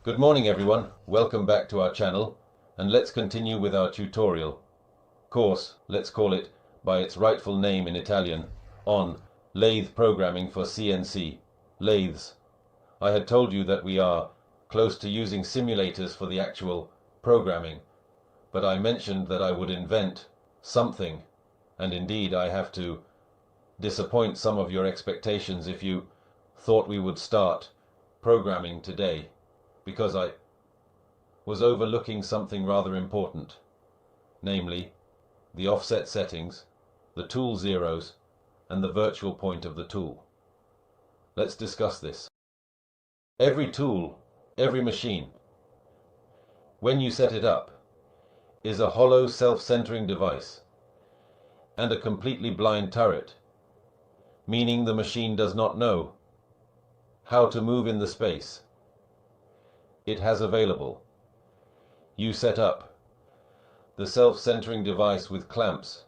Good morning everyone, welcome back to our channel, and let's continue with our tutorial course, let's call it by its rightful name in Italian, on lathe programming for CNC, lathes. I had told you that we are close to using simulators for the actual programming, but I mentioned that I would invent something, and indeed I have to disappoint some of your expectations if you thought we would start programming today, because I was overlooking something rather important, namely the offset settings, the tool zeros, and the virtual point of the tool. Let's discuss this. Every tool, every machine, when you set it up, is a hollow self-centering device and a completely blind turret, meaning the machine does not know how to move in the space it has available. You set up the self-centering device with clamps,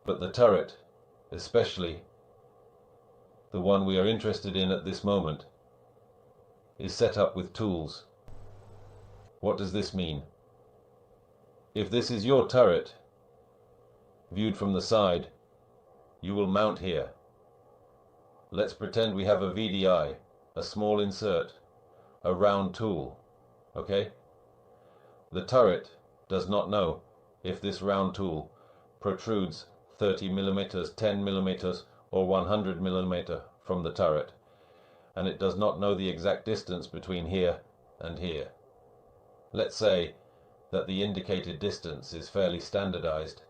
but the turret, especially the one we are interested in at this moment, is set up with tools. What does this mean? If this is your turret, viewed from the side, you will mount here. Let's pretend we have a VDI, a small insert, a round tool, okay? The turret does not know if this round tool protrudes 30 millimeters, 10 millimeters, or 100 millimeter from the turret, and it does not know the exact distance between here and here. Let's say that the indicated distance is fairly standardized,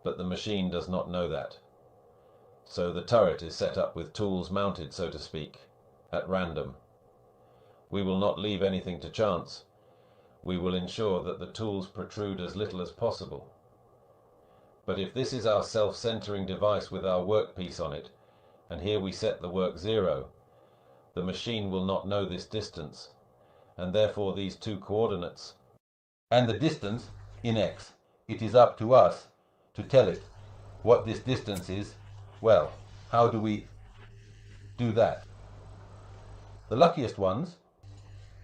but the machine does not know that. So the turret is set up with tools mounted, so to speak, at random. We will not leave anything to chance. We will ensure that the tools protrude as little as possible. But if this is our self-centering device with our workpiece on it, and here we set the work 0, the machine will not know this distance, and therefore these two coordinates, and the distance in x. It is up to us to tell it what this distance is. Well, how do we do that? The luckiest ones,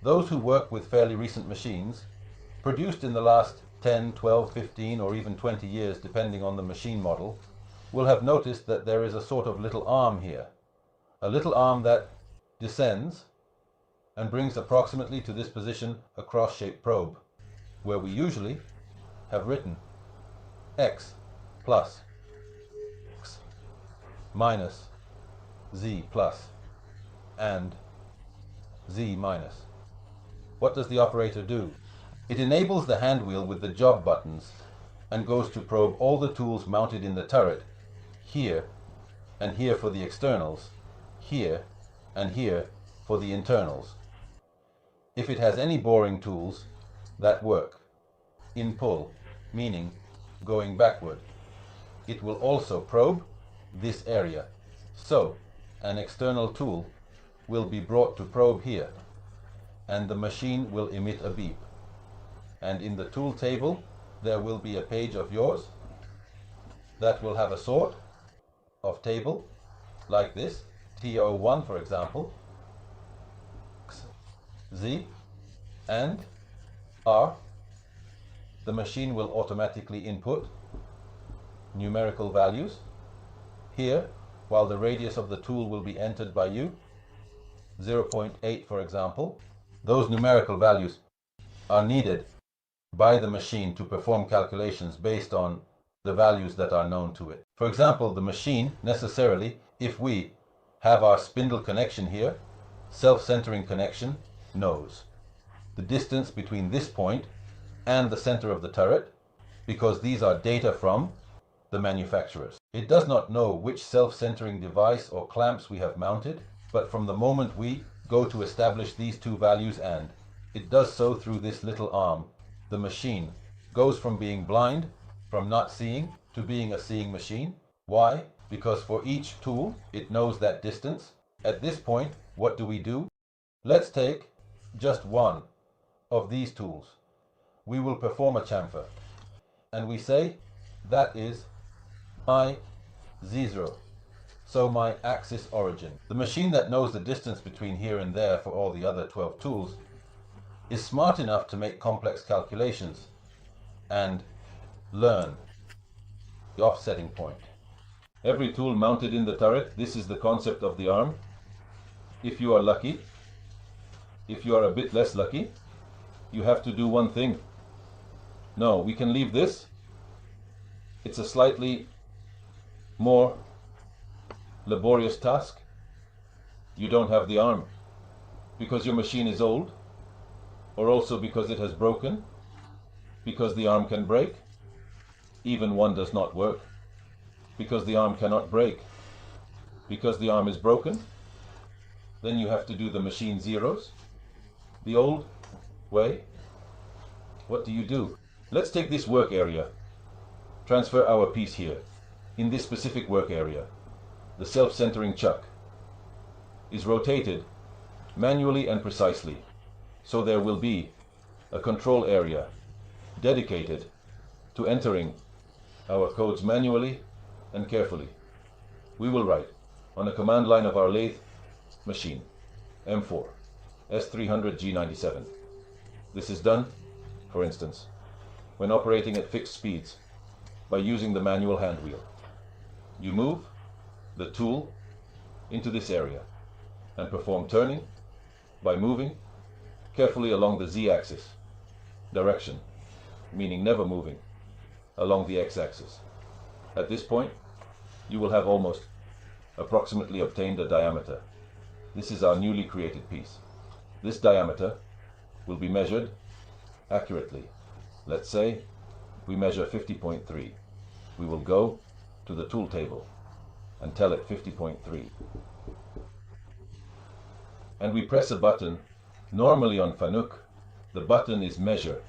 those who work with fairly recent machines, produced in the last 10, 12, 15 or even 20 years depending on the machine model, will have noticed that there is a sort of little arm here. A little arm that descends and brings approximately to this position a cross-shaped probe, where we usually have written x plus, x minus, z plus, and z minus. What does the operator do? It enables the hand wheel with the job buttons and goes to probe all the tools mounted in the turret, here and here for the externals, here and here for the internals. If it has any boring tools that work in pull, meaning going backward, it will also probe this area. So an external tool will be brought to probe here, and the machine will emit a beep. And in the tool table there will be a page of yours that will have a sort of table like this, TO1 for example, Z and R. The machine will automatically input numerical values here, while the radius of the tool will be entered by you, 0.8 for example. Those numerical values are needed by the machine to perform calculations based on the values that are known to it. For example, the machine necessarily, if we have our spindle connection here, self-centering connection, knows the distance between this point and the center of the turret, because these are data from the manufacturers. It does not know which self-centering device or clamps we have mounted, but from the moment we go to establish these two values, and it does so through this little arm, the machine goes from being blind, from not seeing, to being a seeing machine. Why? Because for each tool it knows that distance. At this point, what do? Let's take just one of these tools. We will perform a chamfer, and we say that is my Z0, so my axis origin. The machine that knows the distance between here and there for all the other 12 tools is smart enough to make complex calculations and learn the offsetting point. Every tool mounted in the turret, this is the concept of the arm. If you are lucky, if you are a bit less lucky, you have to do one thing. No, we can leave this. It's a slightly more laborious task. You don't have the arm because your machine is old, or also because it has broken, because the arm can break. Even one does not work, because the arm cannot break, because the arm is broken. Then you have to do the machine zeros, the old way. What do? Let's take this work area, transfer our piece here. In this specific work area, the self-centering chuck is rotated manually and precisely, so there will be a control area dedicated to entering our codes manually and carefully. We will write on a command line of our lathe machine, M4, S300 G97. This is done, for instance, when operating at fixed speeds by using the manual hand wheel. You move the tool into this area and perform turning by moving carefully along the z-axis direction, meaning never moving along the x-axis. At this point, you will have almost approximately obtained a diameter. This is our newly created piece. This diameter will be measured accurately. Let's say we measure 50.3. We will go to the tool table and tell it 50.3. And we press a button. Normally on Fanuc, the button is measure.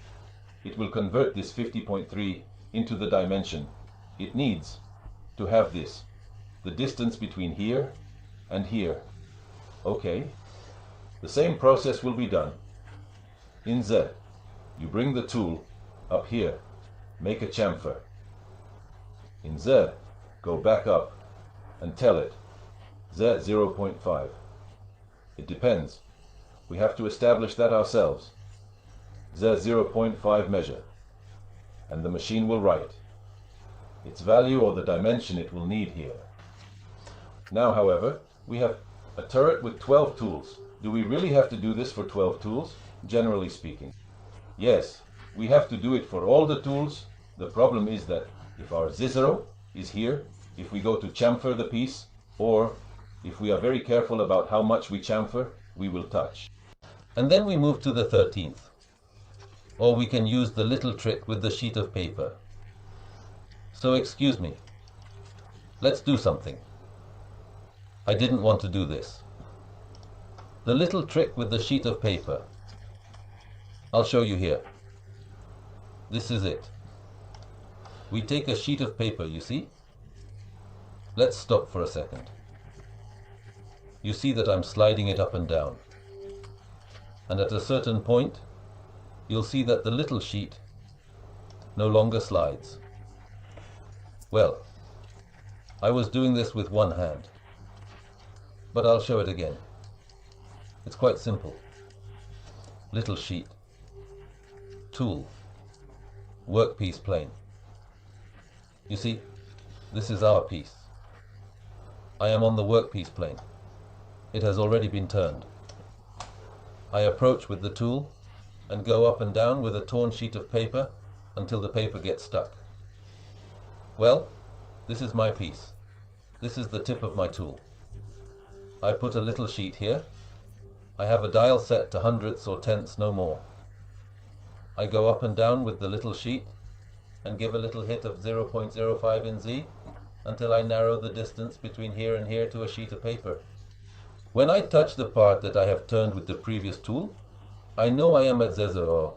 It will convert this 50.3 into the dimension it needs to have this, the distance between here and here. Okay, the same process will be done in Z. You bring the tool up here, make a chamfer. In Z, go back up and tell it Z 0.5. It depends. We have to establish that ourselves. Z 0.5 measure, and the machine will write its value or the dimension it will need here. Now, however, we have a turret with 12 tools. Do we really have to do this for 12 tools? Generally speaking, yes, we have to do it for all the tools. The problem is that if our Z0 is here, if we go to chamfer the piece, or if we are very careful about how much we chamfer, we will touch. And then we move to the 13th. Or we can use the little trick with the sheet of paper. So excuse me, let's do something. I didn't want to do this. The little trick with the sheet of paper. I'll show you here. This is it. We take a sheet of paper, you see? Let's stop for a second. You see that I'm sliding it up and down. And at a certain point, you'll see that the little sheet no longer slides. Well, I was doing this with one hand, but I'll show it again. It's quite simple. Little sheet, tool, workpiece plane. You see, this is our piece. I am on the workpiece plane. It has already been turned. I approach with the tool and go up and down with a torn sheet of paper until the paper gets stuck. Well, this is my piece. This is the tip of my tool. I put a little sheet here. I have a dial set to hundredths or tenths, no more. I go up and down with the little sheet and give a little hit of 0.05 in Z until I narrow the distance between here and here to a sheet of paper. When I touch the part that I have turned with the previous tool, I know I am at Z0.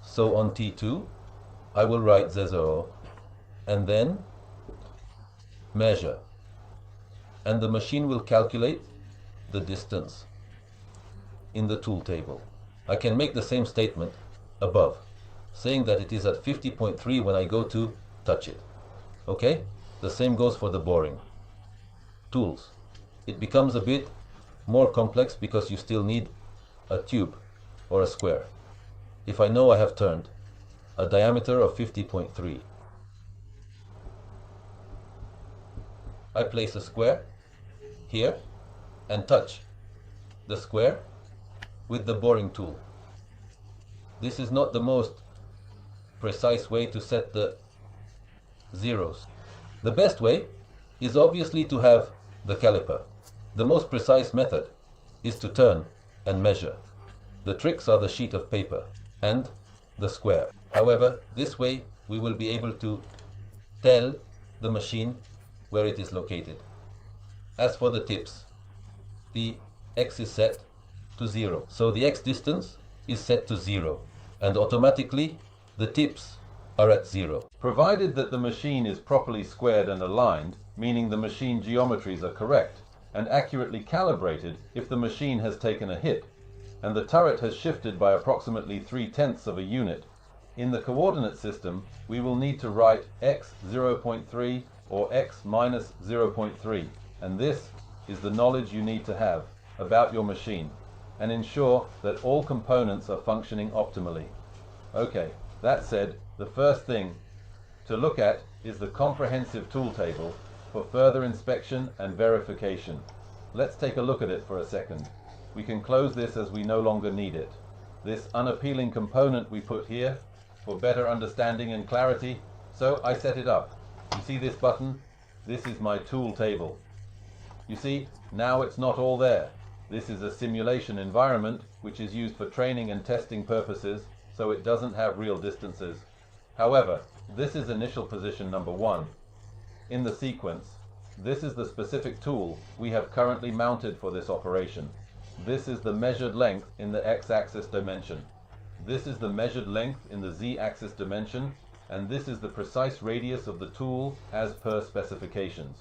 So on T2, I will write Z0 and then measure. And the machine will calculate the distance in the tool table. I can make the same statement above, saying that it is at 50.3 when I go to touch it. Okay? The same goes for the boring. Tools. It becomes a bit more complex because you still need a tube or a square. If I know I have turned a diameter of 50.3, I place a square here and touch the square with the boring tool. This is not the most precise way to set the zeros. The best way is obviously to have the caliper. The most precise method is to turn and measure. The tricks are the sheet of paper and the square. However, this way we will be able to tell the machine where it is located. As for the tips, the X is set to 0. So the X distance is set to 0, and automatically the tips are at 0. Provided that the machine is properly squared and aligned, meaning the machine geometries are correct and accurately calibrated if the machine has taken a hit, and the turret has shifted by approximately 3/10 of a unit, in the coordinate system we will need to write x 0.3 or x minus 0.3, and this is the knowledge you need to have about your machine and ensure that all components are functioning optimally. Okay, that said, the first thing to look at is the comprehensive tool table for further inspection and verification. Let's take a look at it for a second. We can close this as we no longer need it. This unappealing component we put here for better understanding and clarity, so I set it up. You see this button? This is my tool table. You see, now it's not all there. This is a simulation environment which is used for training and testing purposes, so it doesn't have real distances. However, this is initial position number 1. In the sequence, this is the specific tool we have currently mounted for this operation. This is the measured length in the x-axis dimension. This is the measured length in the z-axis dimension, and this is the precise radius of the tool as per specifications.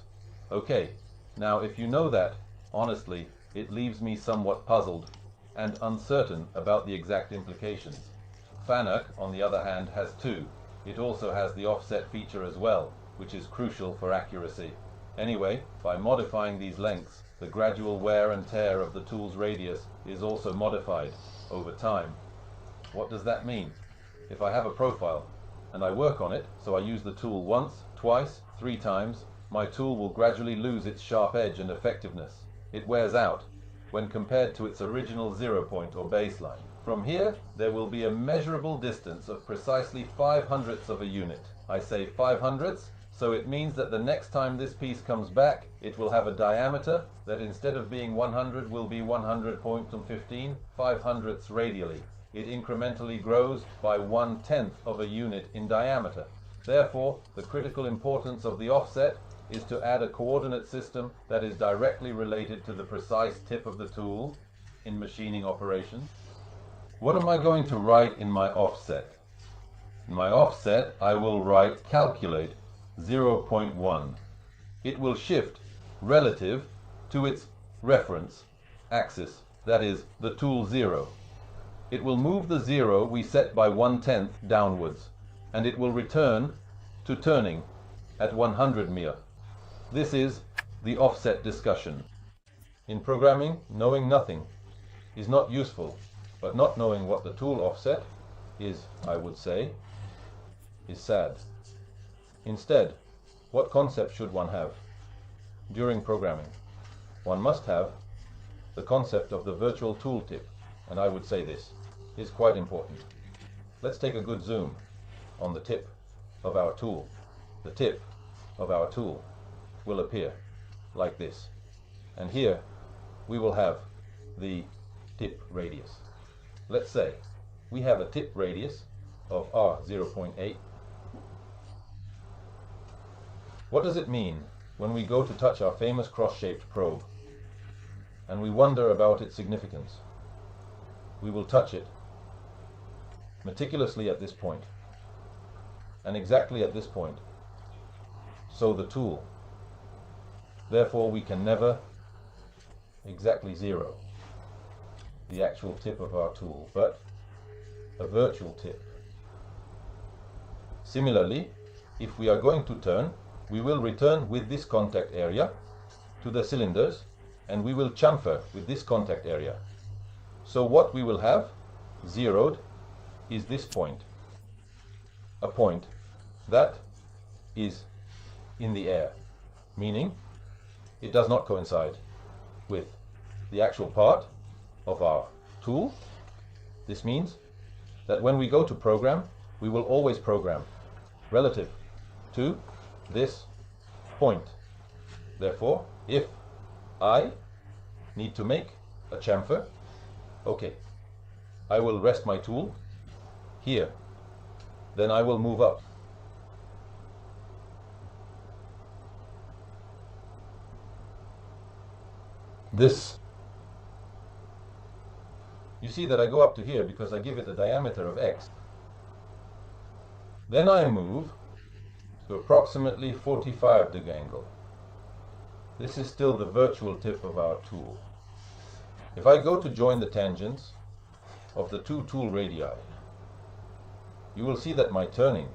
Okay, now if you know that, honestly, it leaves me somewhat puzzled and uncertain about the exact implications. Fanuc, on the other hand, has 2. It also has the offset feature as well, which is crucial for accuracy. Anyway, by modifying these lengths, the gradual wear and tear of the tool's radius is also modified over time. What does that mean? If I have a profile and I work on it, so I use the tool once, twice, 3 times, my tool will gradually lose its sharp edge and effectiveness. It wears out when compared to its original 0 point or baseline. From here, there will be a measurable distance of precisely 5/100ths of a unit. I say 5/100ths, so it means that the next time this piece comes back, it will have a diameter that instead of being 100 will be 100.15, 5/100ths radially. It incrementally grows by 1/10 of a unit in diameter. Therefore, the critical importance of the offset is to add a coordinate system that is directly related to the precise tip of the tool in machining operations. What am I going to write in my offset? In my offset, I will write calculate 0.1. It will shift relative to its reference axis, that is, the tool 0. It will move the 0 we set by 1/10 downwards, and it will return to turning at 100 mil. This is the offset discussion. In programming, knowing nothing is not useful, but not knowing what the tool offset is, I would say, is sad. Instead, what concept should one have during programming? One must have the concept of the virtual tooltip, and I would say this is quite important. Let's take a good zoom on the tip of our tool. The tip of our tool will appear like this, and here we will have the tip radius. Let's say we have a tip radius of R0.8. What does it mean when we go to touch our famous cross-shaped probe and we wonder about its significance? We will touch it meticulously at this point, and exactly at this point, so the tool. Therefore, we can never exactly zero the actual tip of our tool, but a virtual tip. Similarly, if we are going to turn, we will return with this contact area to the cylinders, and we will chamfer with this contact area. So what we will have zeroed is this point, a point that is in the air, meaning it does not coincide with the actual part of our tool. This means that when we go to program, we will always program relative to this point. Therefore, if I need to make a chamfer, okay, I will rest my tool here. Then I will move up. This, you see that I go up to here because I give it a diameter of X. Then I move to approximately 45° angle. This is still the virtual tip of our tool. If I go to join the tangents of the two tool radii, you will see that my turning,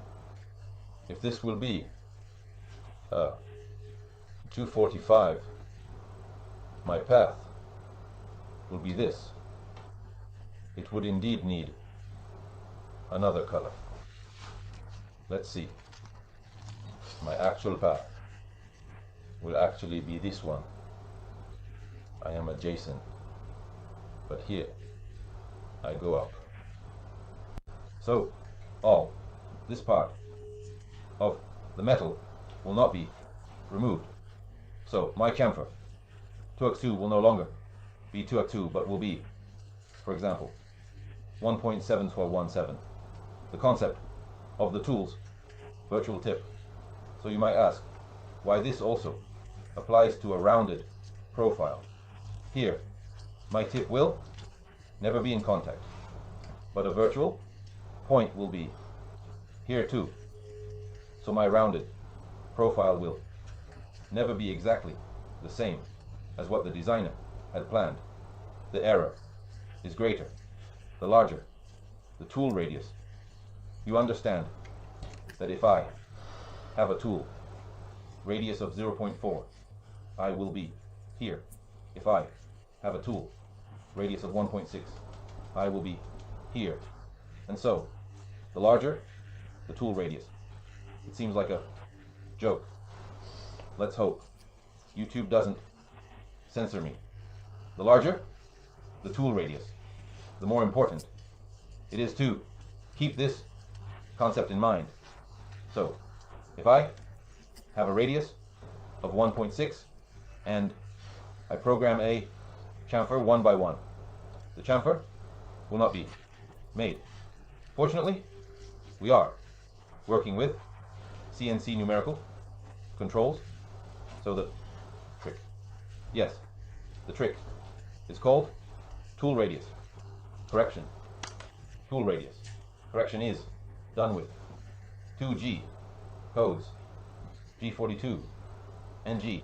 if this will be 245, my path will be this. It would indeed need another color. Let's see. My actual path will actually be this one. I am adjacent, but here I go up. So this part of the metal will not be removed. So my chamfer 2x2 will no longer be 2x2, but will be, for example, 1.7417. The concept of the tool's virtual tip. So you might ask why this also applies to a rounded profile. Here, my tip will never be in contact, but a virtual point will be here too. So my rounded profile will never be exactly the same as what the designer had planned. The error is greater, the larger the tool radius. You understand that if I have a tool radius of 0.4, I will be here. If I have a tool radius of 1.6, I will be here. And so, the larger the tool radius. It seems like a joke. Let's hope YouTube doesn't censor me. The larger the tool radius, the more important it is to keep this concept in mind. So, if I have a radius of 1.6 and I program a chamfer 1 by 1, the chamfer will not be made. Fortunately, we are working with CNC numerical controls. So the trick, yes, the trick is called tool radius correction. Tool radius correction is done with 2G codes, G42 and G.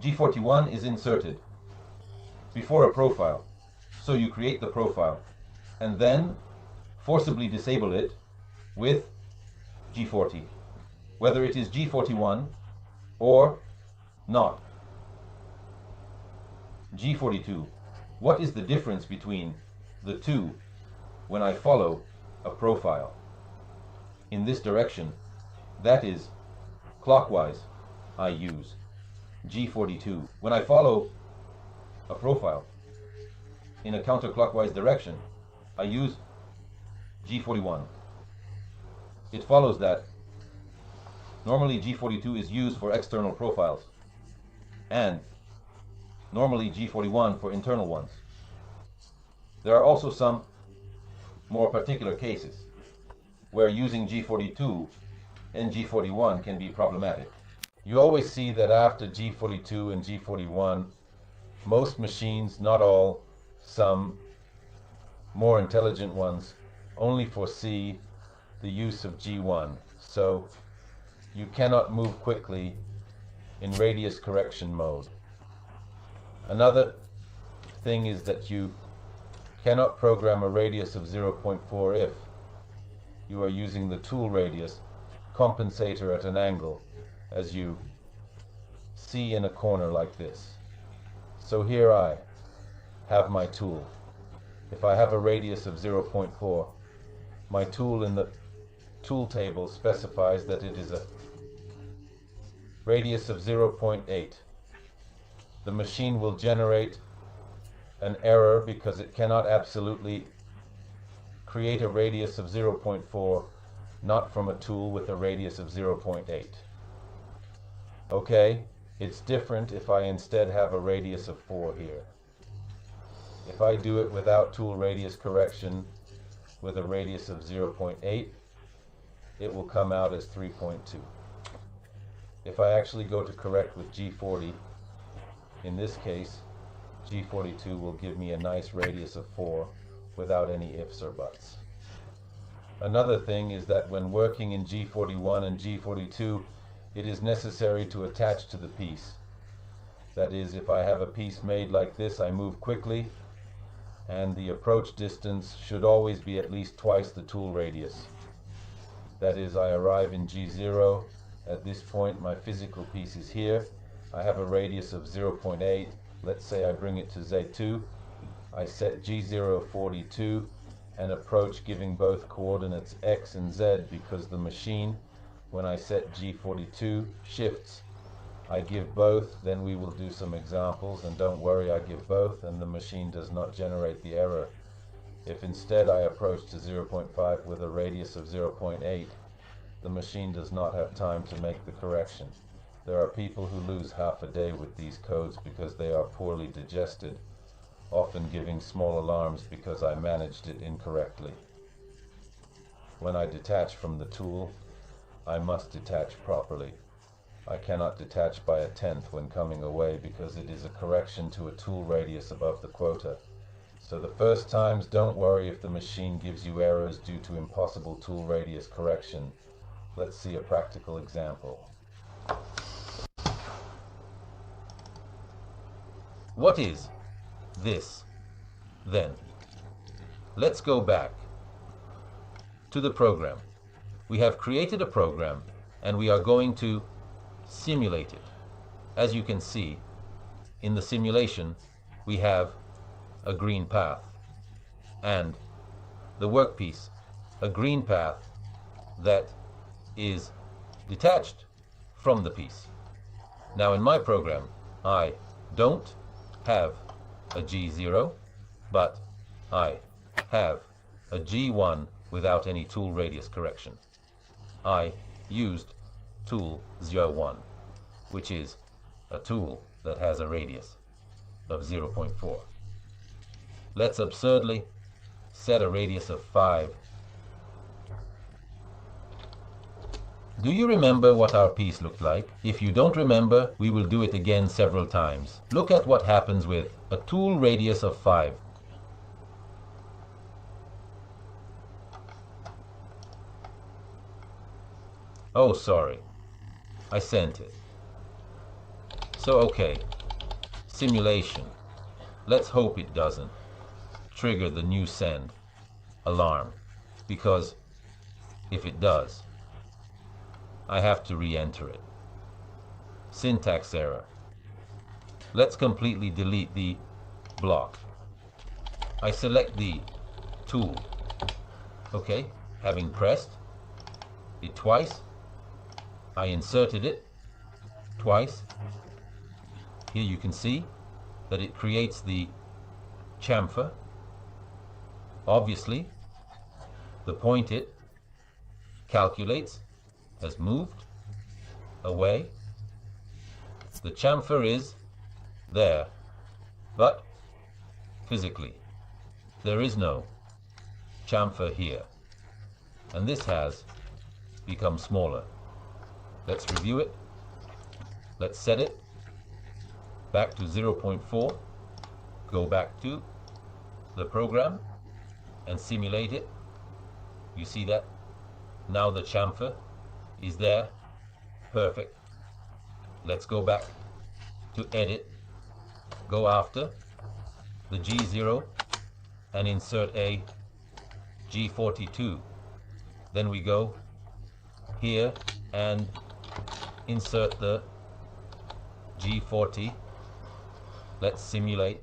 G41 is inserted before a profile. So you create the profile and then forcibly disable it with G40, whether it is G41 or not. G42. What is the difference between the two when I follow a profile in this direction? That is clockwise. I use G42. When I follow a profile in a counterclockwise direction, I use G41. It follows that normally G42 is used for external profiles and normally G41 for internal ones. There are also some more particular cases where using G42 and G41 can be problematic. You always see that after G42 and G41, most machines, not all, some more intelligent ones, only foresee the use of G1. So you cannot move quickly in radius correction mode. Another thing is that you cannot program a radius of 0.4 if you are using the tool radius compensator at an angle, as you see in a corner like this. So here I have my tool if I have a radius of 0.4, my tool in the tool table specifies that it is a radius of 0.8. The machine will generate an error because it cannot absolutely create a radius of 0.4 not from a tool with a radius of 0.8. Okay, it's different if I instead have a radius of 4 here. If I do it without tool radius correction with a radius of 0.8, it will come out as 3.2. If I actually go to correct with G40, in this case, G42 will give me a nice radius of 4 without any ifs or buts. Another thing is that when working in G41 and G42, it is necessary to attach to the piece. That is, if I have a piece made like this, I move quickly, and the approach distance should always be at least twice the tool radius. That is, I arrive in G0. At this point, my physical piece is here. I have a radius of 0.8. Let's say I bring it to Z2. I set G0 42 and approach giving both coordinates X and Z because the machine, when I set G42, shifts. I give both, then we will do some examples, and don't worry, I give both and the machine does not generate the error. If instead I approach to 0.5 with a radius of 0.8, the machine does not have time to make the correction. There are people who lose half a day with these codes because they are poorly digested, often giving small alarms because I managed it incorrectly. When I detach from the tool, I must detach properly. I cannot detach by a tenth when coming away because it is a correction to a tool radius above the quota. So the first times, don't worry if the machine gives you errors due to impossible tool radius correction. Let's see a practical example. What is this then? Let's go back to the program. We have created a program and we are going to simulate it. As you can see, in the simulation we have a green path and the workpiece, a green path that is detached from the piece. Now in my program I don't have a G0, but I have a G1 without any tool radius correction. I used tool 01, which is a tool that has a radius of 0.4. Let's absurdly set a radius of 5. Do you remember what our piece looked like? If you don't remember, we will do it again several times. Look at what happens with a tool radius of 5. Oh, sorry. I sent it. So, okay. Simulation. Let's hope it doesn't trigger the new send alarm, because if it does, I have to re-enter it. Syntax error. Let's completely delete the block. I select the tool. Okay, having pressed it twice, I inserted it twice. Here you can see that it creates the chamfer. Obviously, the point it calculates has moved away. The chamfer is there, but physically there is no chamfer here, and this has become smaller. Let's review it. Let's set it back to 0.4. Go back to the program and simulate it. You see that? Now the chamfer is there. Perfect. Let's go back to edit. Go after the G0 and insert a G42. Then we go here and insert the G40. Let's simulate.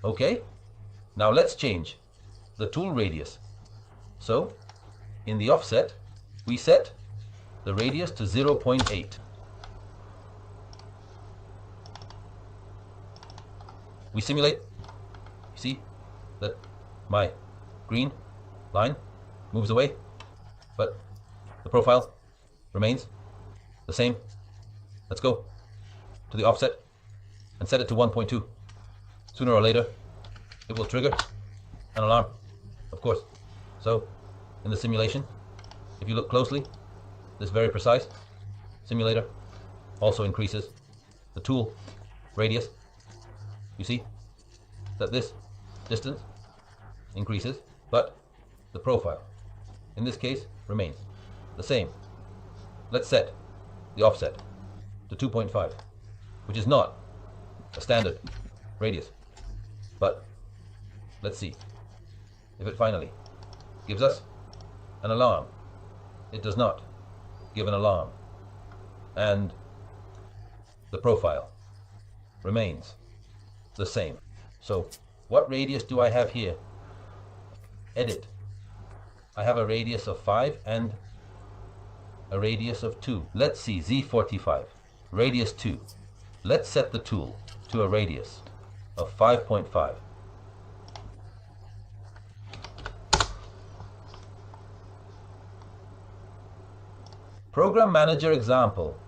Okay, now let's change the tool radius. So in the offset, we set the radius to 0.8. We simulate. You see that my green line moves away, but the profile remains the same. Let's go to the offset and set it to 1.2. Sooner or later, it will trigger an alarm, of course. So in the simulation, if you look closely, this very precise simulator also increases the tool radius. You see that this distance increases, but the profile, in this case, remains the same. Let's set the offset to 2.5, which is not a standard radius. But let's see if it finally gives us an alarm. It does not give an alarm, and the profile remains the same. So what radius do I have here? Edit. I have a radius of 5 and a radius of 2. Let's see, Z45, radius 2. Let's set the tool to a radius of 5.5. Program Manager example.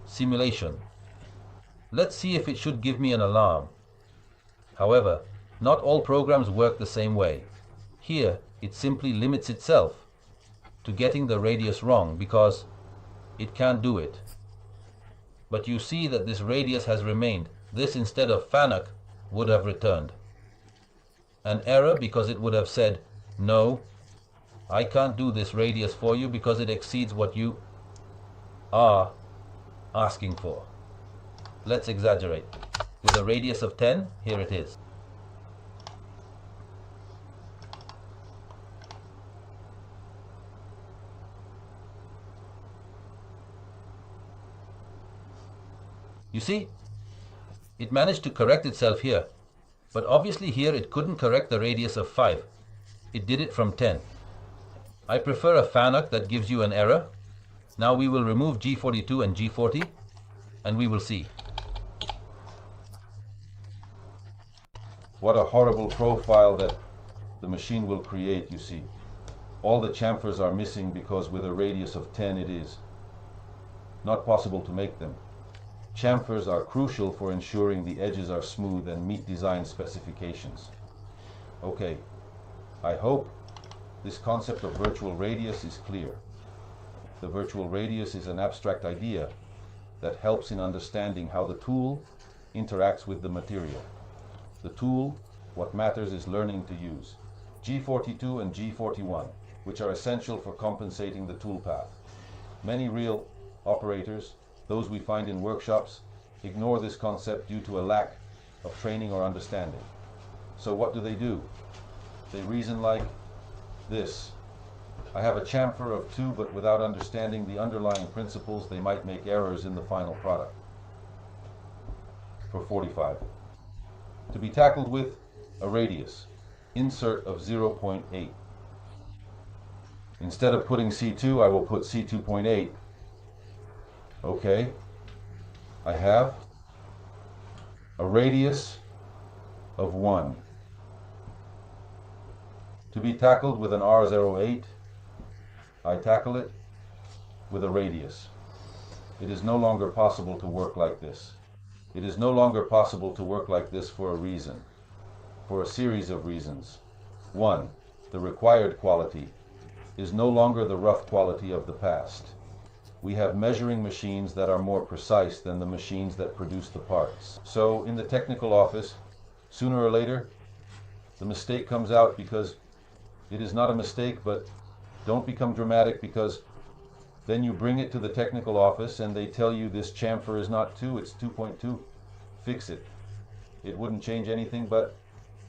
Simulation. Let's see if it should give me an alarm. However, not all programs work the same way. Here, it simply limits itself to getting the radius wrong because it can't do it. But you see that this radius has remained. This, instead of Fanuc, would have returned an error because it would have said, no, I can't do this radius for you because it exceeds what you are asking for. Let's exaggerate. With a radius of 10, here it is. You see, it managed to correct itself here, but obviously here it couldn't correct the radius of 5. It did it from 10. I prefer a Fanuc that gives you an error. Now we will remove G42 and G40, and we will see. What a horrible profile that the machine will create, you see. All the chamfers are missing because with a radius of 10 it is not possible to make them. Chamfers are crucial for ensuring the edges are smooth and meet design specifications. Okay, I hope this concept of virtual radius is clear. The virtual radius is an abstract idea that helps in understanding how the tool interacts with the material. The tool, what matters is learning to use G42 and G41, which are essential for compensating the tool path. Many real operators, those we find in workshops, ignore this concept due to a lack of training or understanding. So what do? They reason like this. I have a chamfer of 2, but without understanding the underlying principles, they might make errors in the final product. For 45. To be tackled with a radius, insert of 0.8. Instead of putting C2, I will put C2.8. Okay, I have a radius of 1. To be tackled with an R08, I tackle it with a radius. It is no longer possible to work like this. It is no longer possible to work like this for a reason, for a series of reasons. 1. The required quality is no longer the rough quality of the past. We have measuring machines that are more precise than the machines that produce the parts. So in the technical office, sooner or later, the mistake comes out because it is not a mistake, but don't become dramatic because then you bring it to the technical office and they tell you this chamfer is not 2, it's 2.2. Fix it. It wouldn't change anything, but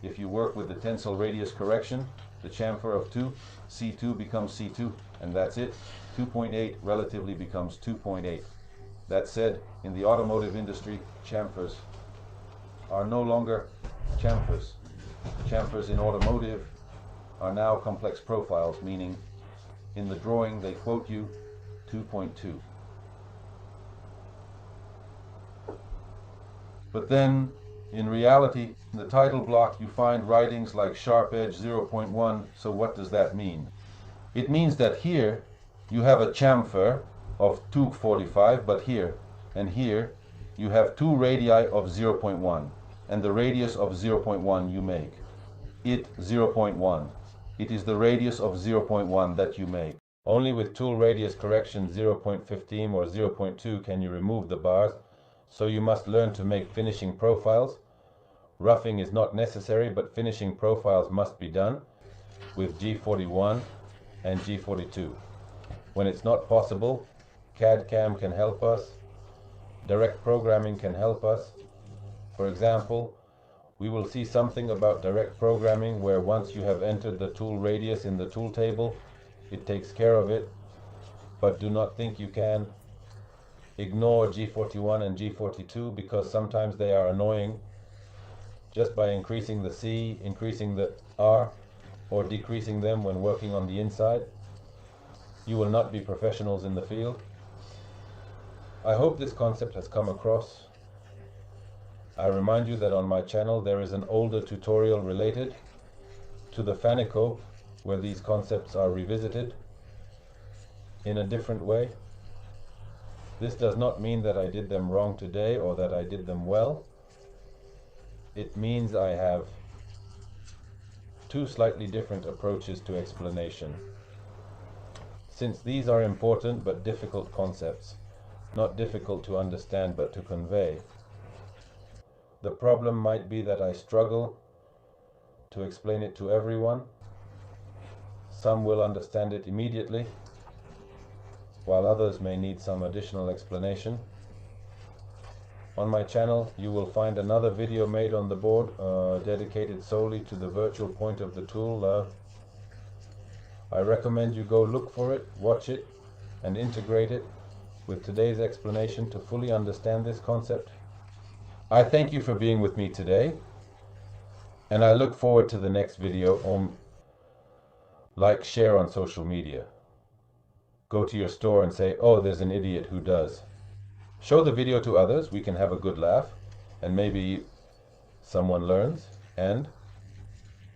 if you work with the tensile radius correction, the chamfer of 2, C2 becomes C2, and that's it. 2.8 relatively becomes 2.8. That said, in the automotive industry, chamfers are no longer chamfers. Chamfers in automotive are now complex profiles, meaning in the drawing they quote you 2.2. But then, in reality, in the title block you find writings like sharp edge 0.1, so what does that mean? It means that here you have a chamfer of 245, but here and here you have two radii of 0.1, and the radius of 0.1 you make. It 0.1. It is the radius of 0.1 that you make. Only with tool radius correction 0.15 or 0.2 can you remove the bars, so you must learn to make finishing profiles. Roughing is not necessary, but finishing profiles must be done with G41 and G42. When it's not possible, CAD/CAM can help us, direct programming can help us. For example, we will see something about direct programming where once you have entered the tool radius in the tool table, it takes care of it, but do not think you can ignore G41 and G42 because sometimes they are annoying. Just by increasing the C, increasing the R, or decreasing them when working on the inside, you will not be professionals in the field. I hope this concept has come across. I remind you that on my channel there is an older tutorial related to the Fanuc where these concepts are revisited in a different way. This does not mean that I did them wrong today or that I did them well. It means I have two slightly different approaches to explanation. Since these are important but difficult concepts, not difficult to understand but to convey, the problem might be that I struggle to explain it to everyone. Some will understand it immediately, while others may need some additional explanation. On my channel you will find another video made on the board dedicated solely to the virtual point of the tool. I recommend you go look for it, watch it, and integrate it with today's explanation to fully understand this concept. I thank you for being with me today, and I look forward to the next video. Like, share on social media. Go to your store and say, oh, there's an idiot who does. Show the video to others, we can have a good laugh, and maybe someone learns, and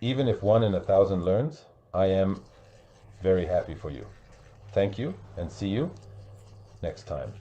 even if 1 in 1,000 learns, I am very happy for you. Thank you, and see you next time.